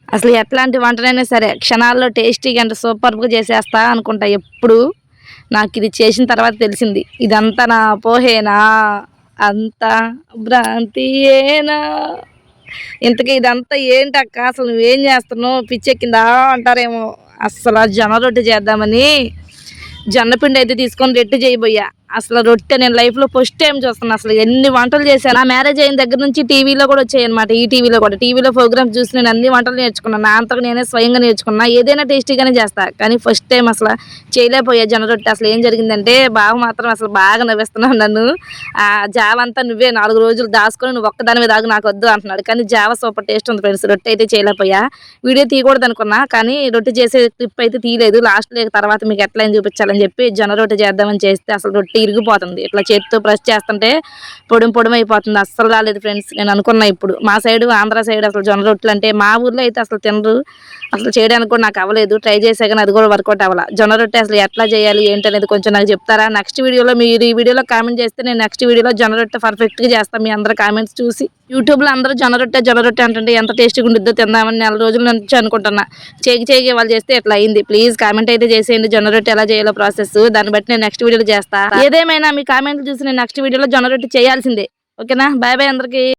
అసలు ఎట్లాంటి వంటనైనా సరే క్షణాల్లో టేస్టీగా అంటే సూపర్‌గా చేసేస్తా అనుకుంటా ఎప్పుడు. నాకిది చేసిన తర్వాత తెలిసింది. ఇదంతా నా అపోహేనా? అంతా భ్రాంతియేనా? ఇంతకీ ఇదంతా ఏంటక్క? అసలు నువ్వేం జేస్తున్నావు? పిచ్చెక్కిందా అంటారేమో! అస్సల జొన్న రొట్టె చేద్దామని జొన్న పిండయితే తీసుకొని రొట్టె చేయబోయా. అసలు రొట్టె నేను లైఫ్‌లో ఫస్ట్ టైమ్ చూస్తున్నా. అసలు ఎన్ని వంటలు చేశాను. నా మ్యారేజ్ అయిన దగ్గర నుంచి టీవీలో కూడా వచ్చాయన్నమాట. ఈటీవీలో కూడా. టీవీలో ప్రోగ్రామ్స్ చూసి నేను అన్ని వంటలు నేర్చుకున్నా. నా అంతట నేనే స్వయంగా నేర్చుకున్నా. ఏదైనా టేస్టీగానే చేస్తా. కానీ ఫస్ట్ టైమ్ అసల చేయలేకపోయా జొన్న రొట్టె. అసలు ఏం జరిగిందంటే బావ మాత్రం అసలు బాగా నవ్విస్తున్నాడు నన్ను. జావ అంతా నువ్వే 4 రోజులు దాసుకొని నువ్వు ఒక్కదానివే తాగు నాకొద్దు అంటున్నాడు. కానీ జావ సూపర్ టేస్ట్ ఉంది ఫ్రెండ్స్. రొట్టె అయితే చేయలేకపోయా. వీడియో తీయకూడదనుకున్నా. కానీ రొట్టె చేసే క్లిప్ అయితే తీయలేదు. లాస్ట్‌లో తర్వాత మీకు ఎట్లైంది చూపించాలని చెప్పి జొన్న రొట్టె చేద్దామని చేస్తే అసలు రొట్టె ఇరిగిపోతుంది. ఇట్లా చేత్తో ప్రెస్ చేస్తుంటే పొడుం పొడుమైపోతుంది. అస్సలు రాలేదు ఫ్రెండ్స్. నేను అనుకున్నా ఇప్పుడు. మా సైడు ఆంధ్ర సైడ్ అసలు జొన్న రొట్టెలంటే మా ఊర్లో అయితే అసలు తినరు. అసలు చేయడానికి కూడా నాకు అవ్వలేదు. ట్రై చేశా గానీ అది కూడా వర్కౌట్ అవ్వల. జొన్న రొట్టె అసలు ఎట్లా చేయాలి ఏంటనేది కొంచెం నాకు చెప్తారా? నెక్స్ట్ వీడియోలో మీరు ఈ వీడియోలో కామెంట్ చేస్తే నేను నెక్స్ట్ వీడియోలో జొన్న రొట్టె పర్ఫెక్ట్‌గా చేస్తా మీ అందరి కామెంట్స్ చూసి. యూట్యూబ్‌లో అందరూ జొన్న రొట్టె అంటుంటే ఎంత టేస్టీగా ఉండిద్దో తిందామని నెల రోజుల నుంచి అనుకుంటున్నా. చేయకి వాళ్ళు చేస్తే ఇట్లా అయింది. ప్లీజ్ కామెంట్ అయితే చేసేయండి జొన్న రొట్టె ఎలా చేయాలో ప్రాసెస్. దాన్ని బట్టి నేను నెక్స్ట్ వీడియోలో చేస్తా. ఏదేమైనా మీ కామెంట్లు చూసి నేను నెక్స్ట్ వీడియోలో జొన్న రొట్టె చేయాల్సిందే. ఓకేనా? బాయ్ బాయ్ అందరికీ.